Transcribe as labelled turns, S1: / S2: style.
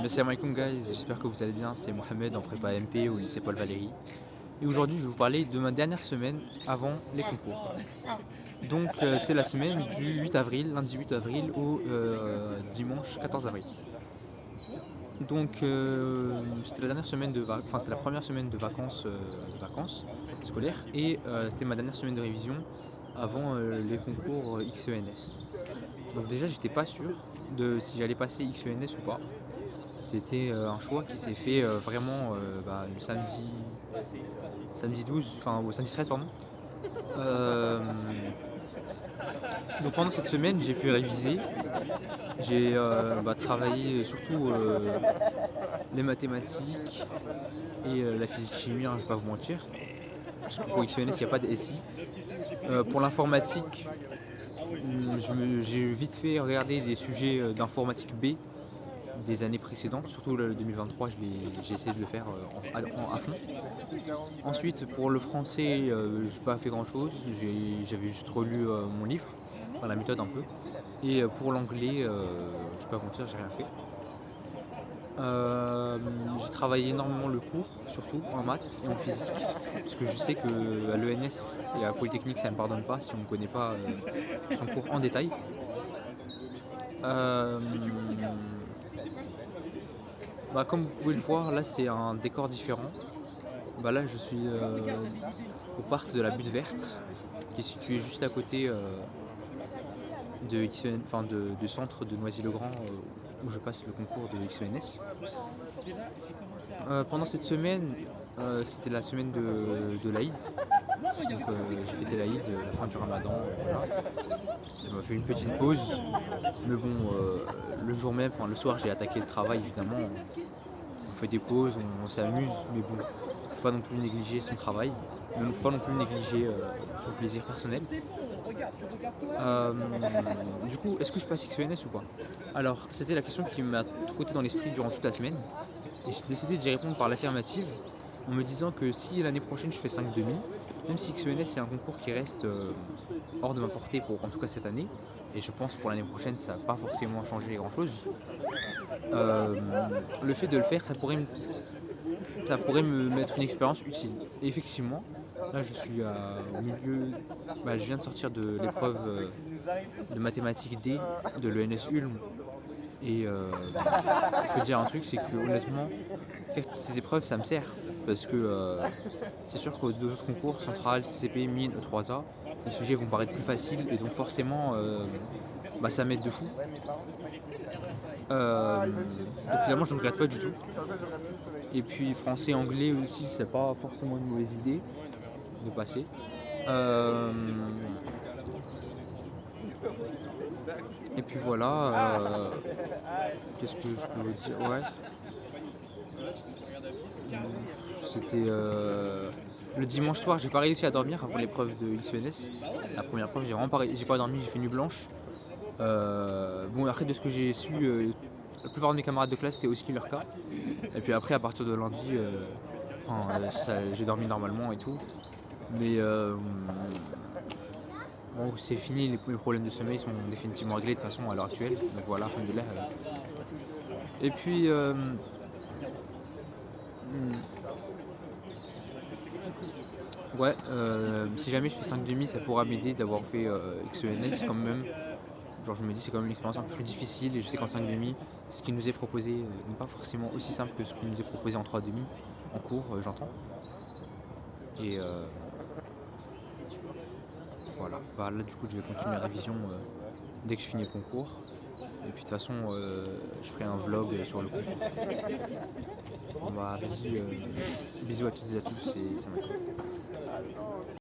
S1: Salam alaikum guys, j'espère que vous allez bien, c'est Mohamed en prépa MP au lycée Paul Valéry. Et aujourd'hui je vais vous parler de ma dernière semaine avant les concours. Donc c'était la semaine du 8 avril, lundi 8 avril au dimanche 14 avril. Donc c'était la dernière semaine de c'était la première semaine de vacances scolaires et c'était ma dernière semaine de révision avant les concours XENS. Donc déjà j'étais pas sûr de si j'allais passer XENS ou pas. C'était un choix qui s'est fait vraiment le samedi 12, enfin au samedi 13 pardon. Euh, donc pendant cette semaine j'ai pu réviser, j'ai travaillé surtout les mathématiques et la physique chimie, hein, je vais pas vous mentir, parce que pour XENS il n'y a pas de SI. Pour l'informatique, j'ai vite fait regarder des sujets d'informatique B des années précédentes, surtout le 2023, j'ai essayé de le faire à fond. Ensuite, pour le français, j'ai pas fait grand chose, j'avais juste relu mon livre, enfin la méthode un peu. Et pour l'anglais, je vais pas vous mentir, j'ai rien fait. J'ai travaillé énormément le cours, surtout en maths et en physique, parce que je sais qu'à l'ENS et à Polytechnique ça ne pardonne pas si on ne connaît pas son cours en détail. Comme vous pouvez le voir, là c'est un décor différent. Là je suis au parc de la Butte Verte, qui est situé juste à côté du centre de Noisy-le-Grand où je passe le concours de XENS. Pendant cette semaine, c'était la semaine de l'Aïd. Donc j'ai fêté l'Aïd, la fin du Ramadan. Voilà. Ça m'a fait une petite pause. Mais bon, le jour même, le soir, j'ai attaqué le travail évidemment. On fait des pauses, on s'amuse, mais bon, faut pas non plus négliger son travail, mais faut pas non plus négliger son plaisir personnel. Du coup, est-ce que je passe XENS ou pas? Alors, c'était la question qui m'a trotté dans l'esprit durant toute la semaine, et j'ai décidé d'y répondre par l'affirmative, en me disant que si l'année prochaine je fais 5 demi, même si XENS c'est un concours qui reste hors de ma portée pour en tout cas cette année, et je pense pour l'année prochaine ça va pas forcément changer grand chose, le fait de le faire ça pourrait me mettre une expérience utile. Et effectivement, là je suis au milieu, je viens de sortir de l'épreuve de mathématiques D de l'ENS Ulm. Et il faut dire un truc, c'est que honnêtement, faire toutes ces épreuves ça me sert. Parce que c'est sûr qu'aux deux autres concours, centrale, CCP, mine, E3A, les sujets vont paraître plus faciles et donc forcément ça m'aide de fou. Donc finalement je ne regrette pas du tout. Et puis français et anglais aussi, c'est pas forcément une mauvaise idée de passer. Et puis voilà, qu'est-ce que je peux vous dire? Ouais. C'était le dimanche soir, j'ai pas réussi à dormir avant l'épreuve de XENS. La première preuve, j'ai pas dormi, j'ai fait nuit blanche. Après de ce que j'ai su, la plupart de mes camarades de classe c'était aussi leur cas. Et puis après à partir de lundi, j'ai dormi normalement et tout. Mais c'est fini, les problèmes de sommeil sont définitivement réglés de toute façon à l'heure actuelle. Donc voilà, alhamdoulilah. Et puis si jamais je fais 5 demi, ça pourra m'aider d'avoir fait XENS quand même. Genre je me dis c'est quand même une expérience un peu plus difficile et je sais qu'en 5 demi, ce qui nous est proposé n'est pas forcément aussi simple que ce qui nous est proposé en 3 demi, en cours j'entends. Et voilà, là du coup je vais continuer la révision dès que je finis le concours. Et puis de toute façon je ferai un vlog sur le concours. Vas-y, bisous à toutes et à tous et ça m'a